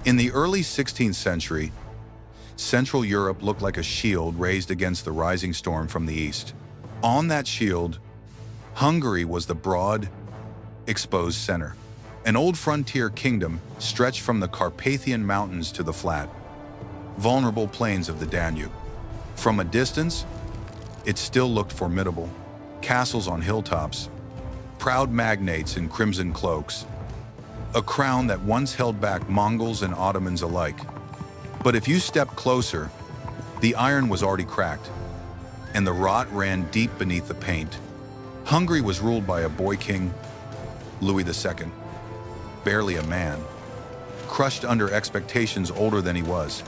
In the early 16th century, Central Europe looked like a shield raised against the rising storm from the east. On that shield, Hungary was the broad, exposed center. An old frontier kingdom stretched from the Carpathian Mountains to the flat, vulnerable plains of the Danube. From a distance, it still looked formidable. Castles on hilltops, proud magnates in crimson cloaks, a crown that once held back Mongols and Ottomans alike. But if you stepped closer, the iron was already cracked, and the rot ran deep beneath the paint. Hungary was ruled by a boy king, Louis II, barely a man, crushed under expectations older than he was.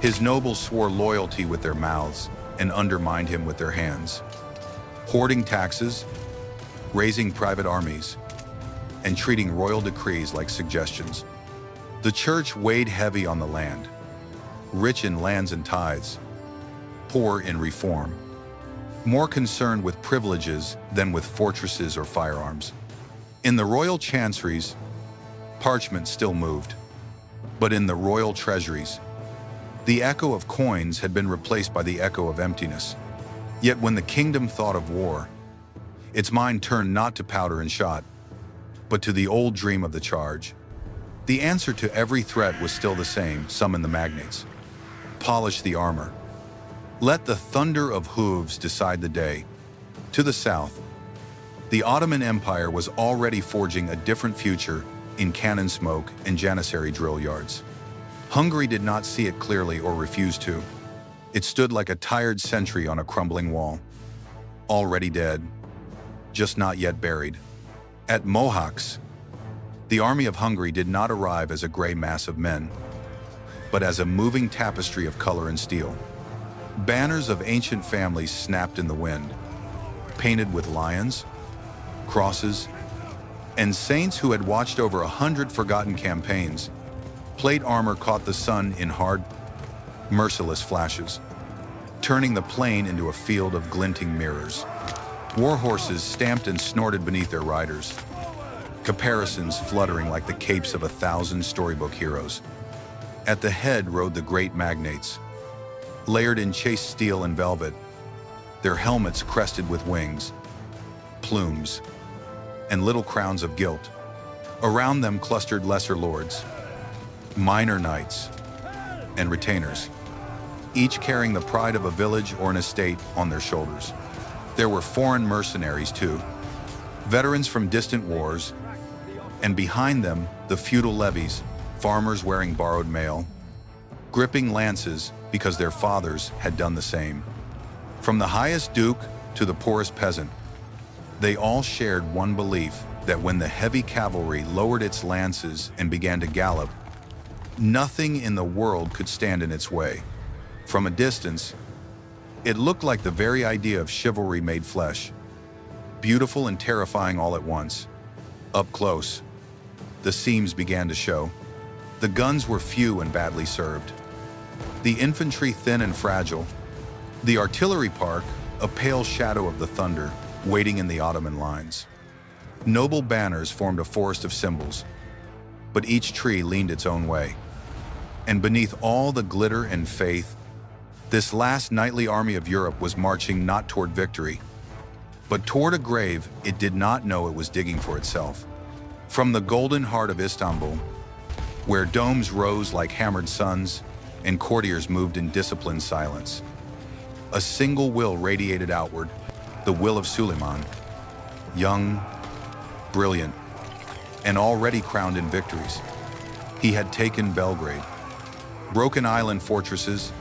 His nobles swore loyalty with their mouths and undermined him with their hands, hoarding taxes, raising private armies, and treating royal decrees like suggestions. The church weighed heavy on the land, rich in lands and tithes, poor in reform, more concerned with privileges than with fortresses or firearms. In the royal chanceries, parchment still moved, but in the royal treasuries, the echo of coins had been replaced by the echo of emptiness. Yet when the kingdom thought of war, its mind turned not to powder and shot, but to the old dream of the charge. The answer to every threat was still the same: summon the magnates, polish the armor, let the thunder of hooves decide the day. To the south, the Ottoman Empire was already forging a different future in cannon smoke and janissary drill yards. Hungary did not see it clearly or refuse to. It stood like a tired sentry on a crumbling wall, already dead, just not yet buried. At Mohács, the army of Hungary did not arrive as a gray mass of men, but as a moving tapestry of color and steel. Banners of ancient families snapped in the wind, painted with lions, crosses, and saints who had watched over 100 forgotten campaigns. Plate armor caught the sun in hard, merciless flashes, turning the plain into a field of glinting mirrors. War horses stamped and snorted beneath their riders, caparisons fluttering like the capes of 1,000 storybook heroes. At the head rode the great magnates, layered in chased steel and velvet, their helmets crested with wings, plumes, and little crowns of gilt. Around them clustered lesser lords, minor knights, and retainers, each carrying the pride of a village or an estate on their shoulders. There were foreign mercenaries too, veterans from distant wars, and behind them the feudal levies, farmers wearing borrowed mail, gripping lances because their fathers had done the same. From the highest duke to the poorest peasant, they all shared one belief: that when the heavy cavalry lowered its lances and began to gallop, nothing in the world could stand in its way. From a distance, it looked like the very idea of chivalry made flesh, beautiful and terrifying all at once. Up close, the seams began to show. The guns were few and badly served, the infantry thin and fragile, the artillery park a pale shadow of the thunder waiting in the Ottoman lines. Noble banners formed a forest of symbols, but each tree leaned its own way. And beneath all the glitter and faith, this last knightly army of Europe was marching not toward victory, but toward a grave it did not know it was digging for itself. From the golden heart of Istanbul, where domes rose like hammered suns and courtiers moved in disciplined silence, a single will radiated outward, the will of Suleiman, young, brilliant, and already crowned in victories. He had taken Belgrade, broken island fortresses,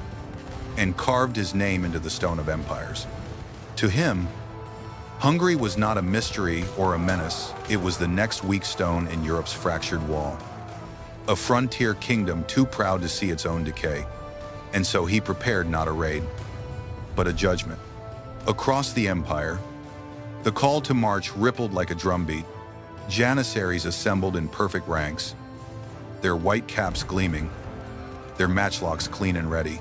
and carved his name into the stone of empires. To him, Hungary was not a mystery or a menace, it was the next weak stone in Europe's fractured wall. A frontier kingdom too proud to see its own decay. And so he prepared not a raid, but a judgment. Across the empire, the call to march rippled like a drumbeat. Janissaries assembled in perfect ranks, their white caps gleaming, their matchlocks clean and ready.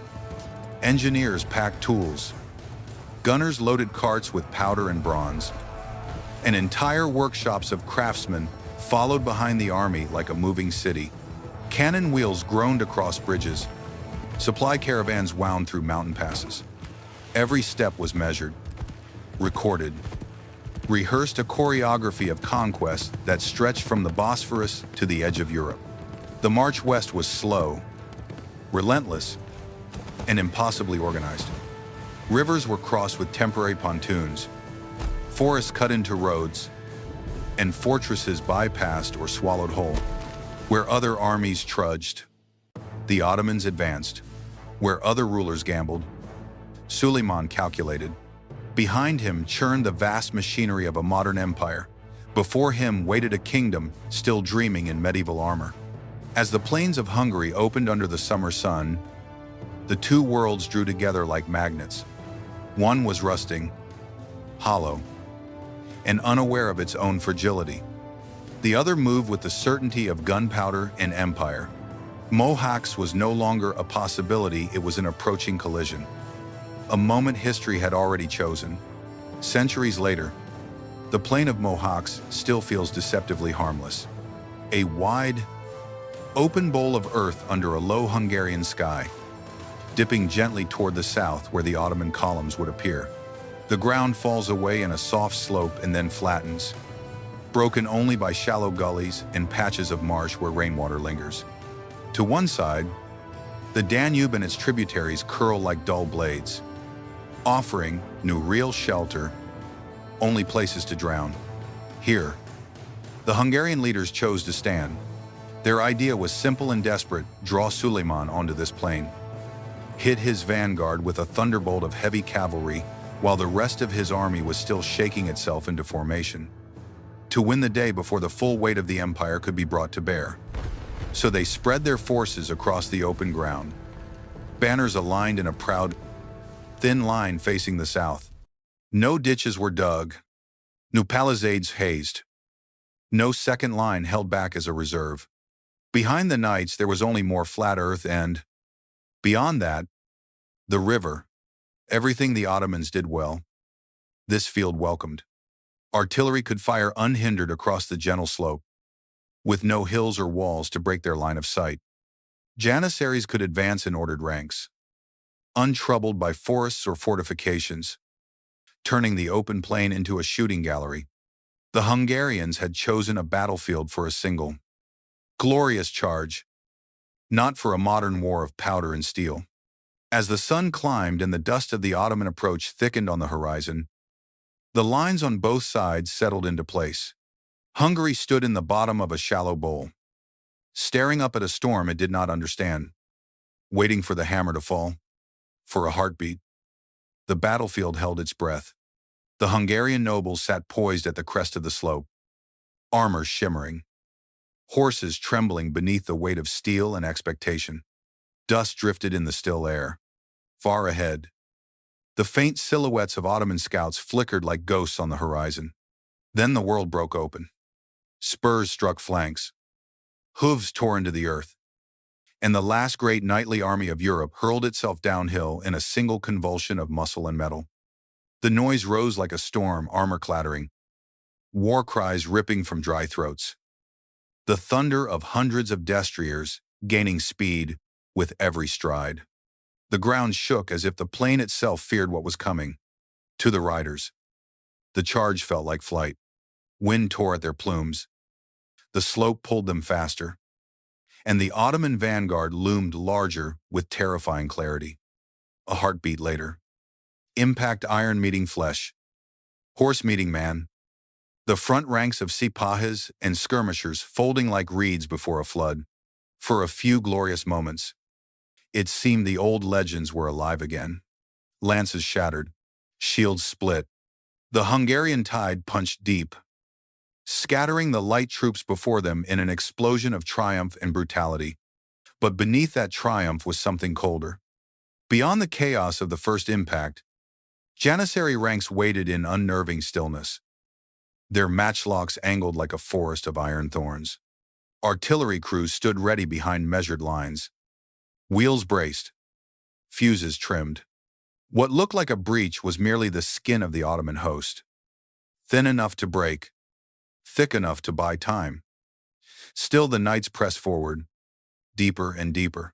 Engineers packed tools, gunners loaded carts with powder and bronze, and entire workshops of craftsmen followed behind the army like a moving city. Cannon wheels groaned across bridges. Supply caravans wound through mountain passes. Every step was measured, recorded, rehearsed, a choreography of conquest that stretched from the Bosphorus to the edge of Europe. The march west was slow, relentless, and impossibly organized. Rivers were crossed with temporary pontoons, forests cut into roads, and fortresses bypassed or swallowed whole. Where other armies trudged, the Ottomans advanced. Where other rulers gambled, Suleiman calculated. Behind him churned the vast machinery of a modern empire. Before him waited a kingdom still dreaming in medieval armor. As the plains of Hungary opened under the summer sun, the two worlds drew together like magnets. One was rusting, hollow, and unaware of its own fragility. The other moved with the certainty of gunpowder and empire. Mohács was no longer a possibility, it was an approaching collision. A moment history had already chosen. Centuries later, the plain of Mohács still feels deceptively harmless. A wide, open bowl of earth under a low Hungarian sky, dipping gently toward the south where the Ottoman columns would appear. The ground falls away in a soft slope and then flattens, broken only by shallow gullies and patches of marsh where rainwater lingers. To one side, the Danube and its tributaries curl like dull blades, offering no real shelter, only places to drown. Here, the Hungarian leaders chose to stand. Their idea was simple and desperate: draw Suleiman onto this plain, hit his vanguard with a thunderbolt of heavy cavalry while the rest of his army was still shaking itself into formation, to win the day before the full weight of the empire could be brought to bear. So they spread their forces across the open ground, banners aligned in a proud, thin line facing the south. No ditches were dug, no palisades hazed, no second line held back as a reserve. Behind the knights there was only more flat earth and, beyond that, the river. Everything the Ottomans did well, this field welcomed. Artillery could fire unhindered across the gentle slope, with no hills or walls to break their line of sight. Janissaries could advance in ordered ranks, untroubled by forests or fortifications, turning the open plain into a shooting gallery. The Hungarians had chosen a battlefield for a single, glorious charge, not for a modern war of powder and steel. As the sun climbed and the dust of the Ottoman approach thickened on the horizon, the lines on both sides settled into place. Hungary stood in the bottom of a shallow bowl, staring up at a storm it did not understand, waiting for the hammer to fall, for a heartbeat. The battlefield held its breath. The Hungarian nobles sat poised at the crest of the slope, armor shimmering, horses trembling beneath the weight of steel and expectation. Dust drifted in the still air. Far ahead, the faint silhouettes of Ottoman scouts flickered like ghosts on the horizon. Then the world broke open. Spurs struck flanks, hooves tore into the earth, and the last great knightly army of Europe hurled itself downhill in a single convulsion of muscle and metal. The noise rose like a storm, armor clattering, war cries ripping from dry throats. The thunder of hundreds of destriers gaining speed with every stride. The ground shook as if the plain itself feared what was coming. To the riders, the charge felt like flight. Wind tore at their plumes. The slope pulled them faster, and the Ottoman vanguard loomed larger with terrifying clarity. A heartbeat later. Impact iron meeting flesh. Horse meeting man. The front ranks of sipahis and skirmishers folding like reeds before a flood. For a few glorious moments, it seemed the old legends were alive again. Lances shattered, shields split. The Hungarian tide punched deep, scattering the light troops before them in an explosion of triumph and brutality. But beneath that triumph was something colder. Beyond the chaos of the first impact, Janissary ranks waited in unnerving stillness. Their matchlocks angled like a forest of iron thorns. Artillery crews stood ready behind measured lines. Wheels braced, fuses trimmed. What looked like a breach was merely the skin of the Ottoman host, thin enough to break, thick enough to buy time. Still the knights pressed forward, deeper and deeper,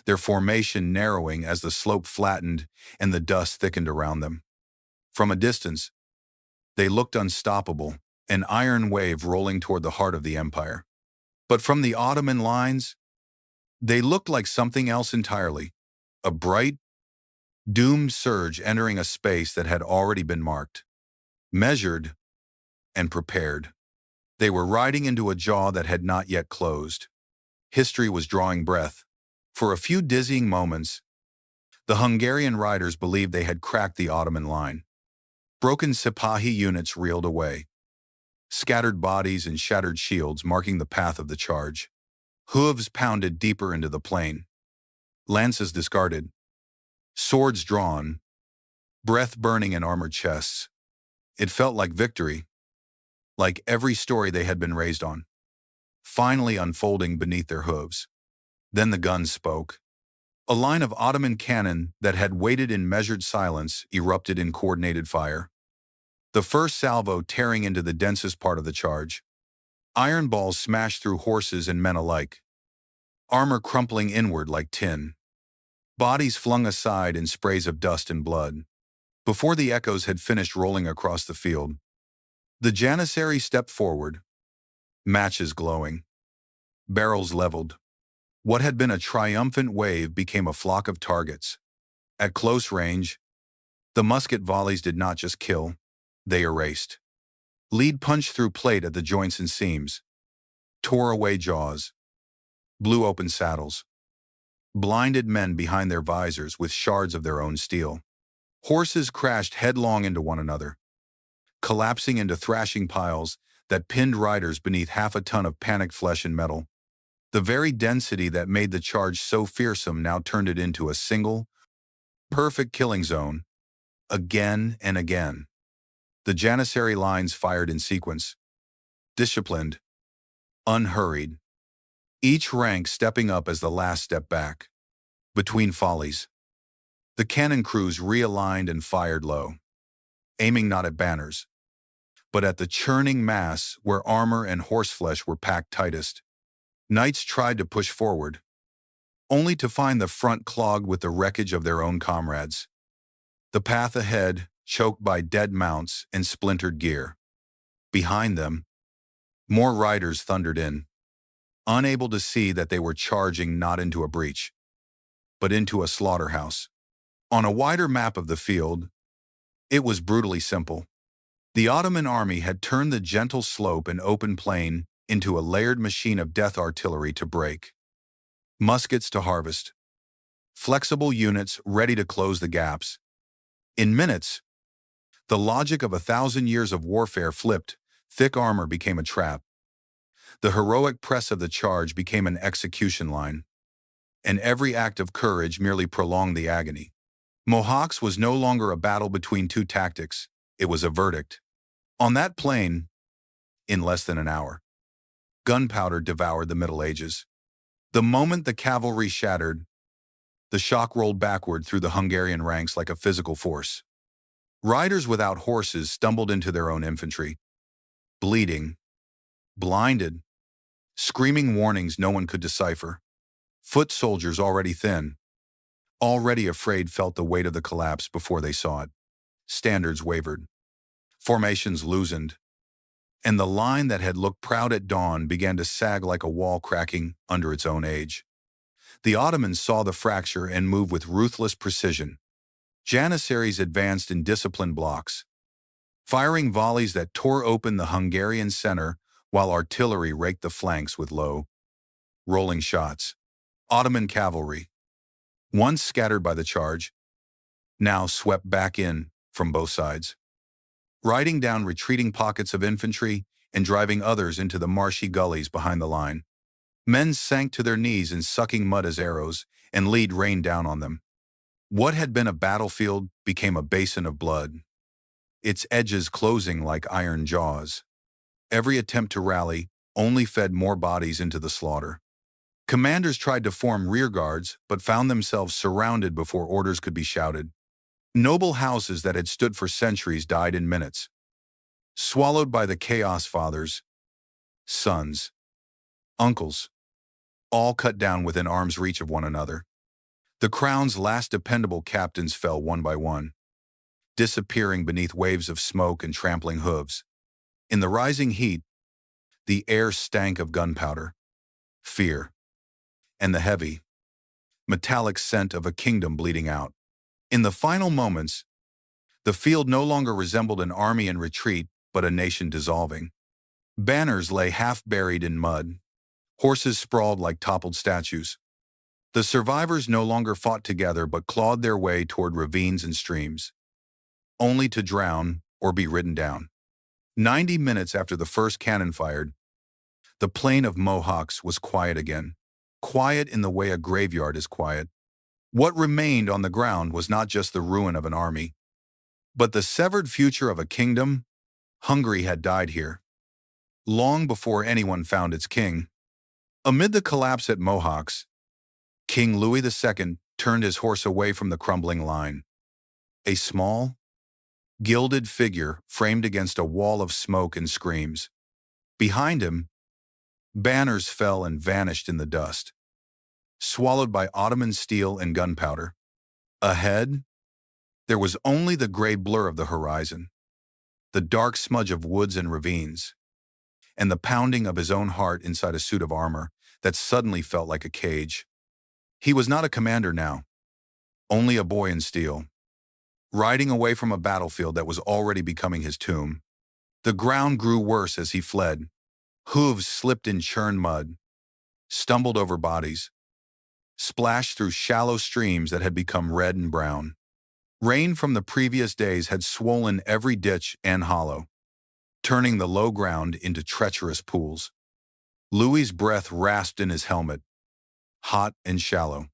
their formation narrowing as the slope flattened and the dust thickened around them. From a distance, they looked unstoppable, an iron wave rolling toward the heart of the empire. But from the Ottoman lines, they looked like something else entirely, a bright, doomed surge entering a space that had already been marked, measured, and prepared. They were riding into a jaw that had not yet closed. History was drawing breath. For a few dizzying moments, the Hungarian riders believed they had cracked the Ottoman line. Broken Sipahi units reeled away, scattered bodies and shattered shields marking the path of the charge. Hooves pounded deeper into the plain, lances discarded, swords drawn, breath burning in armored chests. It felt like victory, like every story they had been raised on, finally unfolding beneath their hooves. Then the guns spoke. A line of Ottoman cannon that had waited in measured silence erupted in coordinated fire. The first salvo tearing into the densest part of the charge. Iron balls smashed through horses and men alike, armor crumpling inward like tin. Bodies flung aside in sprays of dust and blood. Before the echoes had finished rolling across the field, the Janissary stepped forward, matches glowing, barrels leveled. What had been a triumphant wave became a flock of targets. At close range, the musket volleys did not just kill, they erased. Lead punched through plate at the joints and seams, tore away jaws, blew open saddles, blinded men behind their visors with shards of their own steel. Horses crashed headlong into one another, collapsing into thrashing piles that pinned riders beneath half a ton of panicked flesh and metal. The very density that made the charge so fearsome now turned it into a single, perfect killing zone, again and again. The Janissary lines fired in sequence, disciplined, unhurried, each rank stepping up as the last stepped back. Between volleys, the cannon crews realigned and fired low, aiming not at banners, but at the churning mass where armor and horseflesh were packed tightest. Knights tried to push forward, only to find the front clogged with the wreckage of their own comrades. The path ahead choked by dead mounts and splintered gear. Behind them, more riders thundered in, unable to see that they were charging not into a breach, but into a slaughterhouse. On a wider map of the field, it was brutally simple. The Ottoman army had turned the gentle slope and open plain into a layered machine of death artillery to break, muskets to harvest, flexible units ready to close the gaps. In minutes, the logic of 1,000 years of warfare flipped. Thick armor became a trap. The heroic press of the charge became an execution line, and every act of courage merely prolonged the agony. Mohács was no longer a battle between two tactics, it was a verdict. On that plain, in less than an hour, gunpowder devoured the Middle Ages. The moment the cavalry shattered, the shock rolled backward through the Hungarian ranks like a physical force. Riders without horses stumbled into their own infantry, bleeding, blinded, screaming warnings no one could decipher. Foot soldiers already thin, already afraid, felt the weight of the collapse before they saw it. Standards wavered, formations loosened, and the line that had looked proud at dawn began to sag like a wall cracking under its own age. The Ottomans saw the fracture and moved with ruthless precision. Janissaries advanced in disciplined blocks, firing volleys that tore open the Hungarian center while artillery raked the flanks with low, rolling shots. Ottoman cavalry, once scattered by the charge, now swept back in from both sides, riding down retreating pockets of infantry and driving others into the marshy gullies behind the line. Men sank to their knees in sucking mud as arrows, and lead rained down on them. What had been a battlefield became a basin of blood, its edges closing like iron jaws. Every attempt to rally only fed more bodies into the slaughter. Commanders tried to form rearguards, but found themselves surrounded before orders could be shouted. Noble houses that had stood for centuries died in minutes, swallowed by the chaos. Fathers, sons, uncles, all cut down within arm's reach of one another. The crown's last dependable captains fell one by one, disappearing beneath waves of smoke and trampling hooves. In the rising heat, the air stank of gunpowder, fear, and the heavy, metallic scent of a kingdom bleeding out. In the final moments, the field no longer resembled an army in retreat, but a nation dissolving. Banners lay half buried in mud. Horses sprawled like toppled statues. The survivors no longer fought together but clawed their way toward ravines and streams, only to drown or be ridden down. 90 minutes after the first cannon fired, the plain of Mohács was quiet again. Quiet in the way a graveyard is quiet. What remained on the ground was not just the ruin of an army, but the severed future of a kingdom. Hungary had died here, long before anyone found its king. Amid the collapse at Mohács, King Louis II turned his horse away from the crumbling line. A small, gilded figure framed against a wall of smoke and screams. Behind him, banners fell and vanished in the dust, swallowed by Ottoman steel and gunpowder. Ahead, there was only the gray blur of the horizon, the dark smudge of woods and ravines, and the pounding of his own heart inside a suit of armor that suddenly felt like a cage. He was not a commander now, only a boy in steel, riding away from a battlefield that was already becoming his tomb. The ground grew worse as he fled. Hooves slipped in churned mud, stumbled over bodies, splashed through shallow streams that had become red and brown. Rain from the previous days had swollen every ditch and hollow, turning the low ground into treacherous pools. Louis's breath rasped in his helmet, hot and shallow,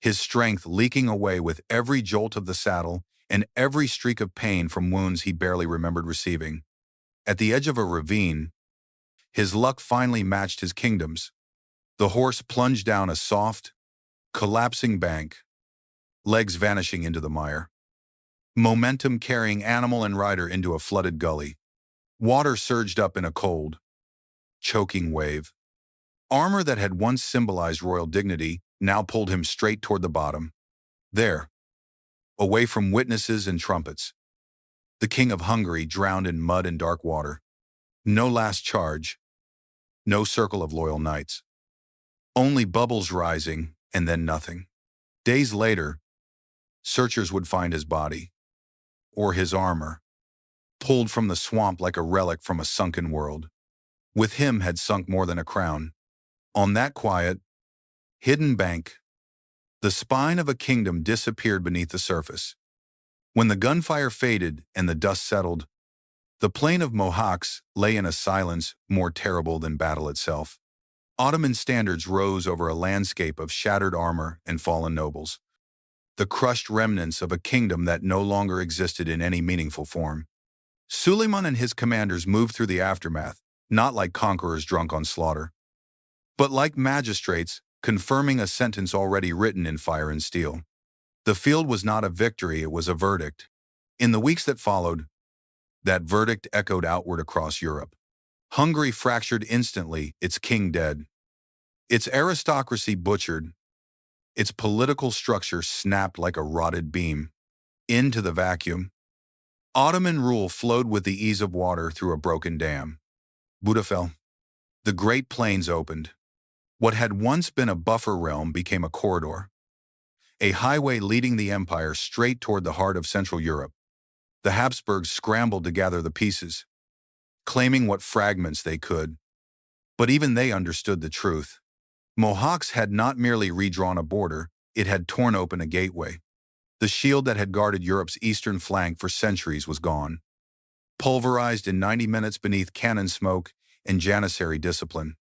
his strength leaking away with every jolt of the saddle and every streak of pain from wounds he barely remembered receiving. At the edge of a ravine, his luck finally matched his kingdom's. The horse plunged down a soft, collapsing bank, legs vanishing into the mire. Momentum carrying animal and rider into a flooded gully. Water surged up in a cold, choking wave. Armor that had once symbolized royal dignity now pulled him straight toward the bottom. There, away from witnesses and trumpets, the King of Hungary drowned in mud and dark water. No last charge, no circle of loyal knights. Only bubbles rising, and then nothing. Days later, searchers would find his body, or his armor, pulled from the swamp like a relic from a sunken world. With him had sunk more than a crown. On that quiet, hidden bank, the spine of a kingdom disappeared beneath the surface. When the gunfire faded and the dust settled, the plain of Mohács lay in a silence more terrible than battle itself. Ottoman standards rose over a landscape of shattered armor and fallen nobles, the crushed remnants of a kingdom that no longer existed in any meaningful form. Suleiman and his commanders moved through the aftermath, not like conquerors drunk on slaughter, but like magistrates confirming a sentence already written in fire and steel. The field was not a victory, it was a verdict. In the weeks that followed, that verdict echoed outward across Europe. Hungary fractured instantly, its king dead, its aristocracy butchered, its political structure snapped like a rotted beam. Into the vacuum, Ottoman rule flowed with the ease of water through a broken dam. Buda fell. The Great Plains opened. What had once been a buffer realm became a corridor, a highway leading the empire straight toward the heart of Central Europe. The Habsburgs scrambled to gather the pieces, claiming what fragments they could. But even they understood the truth. Mohács had not merely redrawn a border, it had torn open a gateway. The shield that had guarded Europe's eastern flank for centuries was gone, pulverized in 90 minutes beneath cannon smoke and janissary discipline.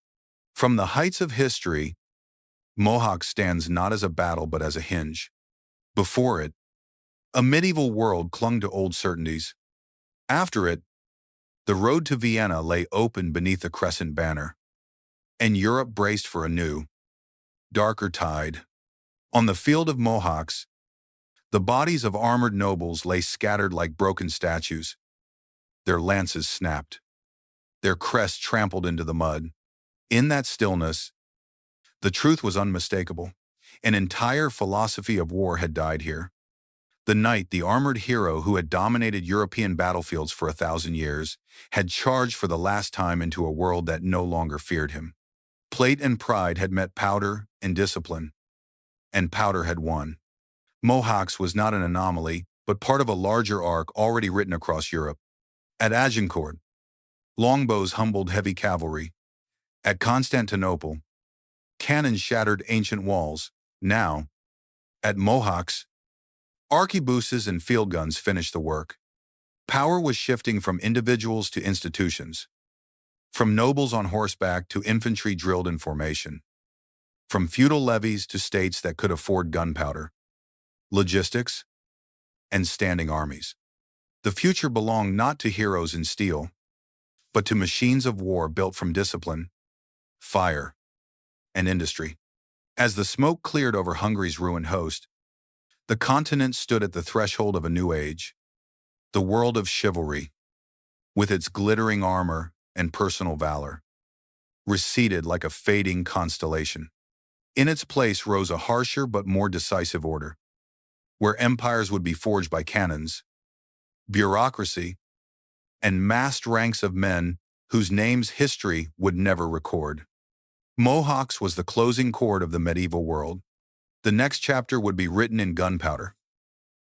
From the heights of history, Mohács stands not as a battle but as a hinge. Before it, a medieval world clung to old certainties. After it, the road to Vienna lay open beneath a crescent banner, and Europe braced for a new, darker tide. On the field of Mohács, the bodies of armored nobles lay scattered like broken statues. Their lances snapped, their crests trampled into the mud. In that stillness, The truth was unmistakable. An entire philosophy of war had died here. The knight, the armored hero who had dominated European battlefields for 1,000 years, had charged for the last time into a world that no longer feared him. Plate and pride had met powder and discipline, and powder had won. Mohács was not an anomaly, but part of a larger arc already written across Europe. At Agincourt, longbows humbled heavy cavalry. At Constantinople, cannons shattered ancient walls. Now, at Mohács, arquebuses and field guns finished the work. Power was shifting from individuals to institutions, from nobles on horseback to infantry drilled in formation, from feudal levies to states that could afford gunpowder, logistics, and standing armies. The future belonged not to heroes in steel, but to machines of war built from discipline, fire, and industry. As the smoke cleared over Hungary's ruined host, the continent stood at the threshold of a new age, the world of chivalry, with its glittering armor and personal valor, receded like a fading constellation. In its place rose a harsher but more decisive order, where empires would be forged by cannons, bureaucracy, and massed ranks of men whose names history would never record. Mohács was the closing chord of the medieval world. The next chapter would be written in gunpowder,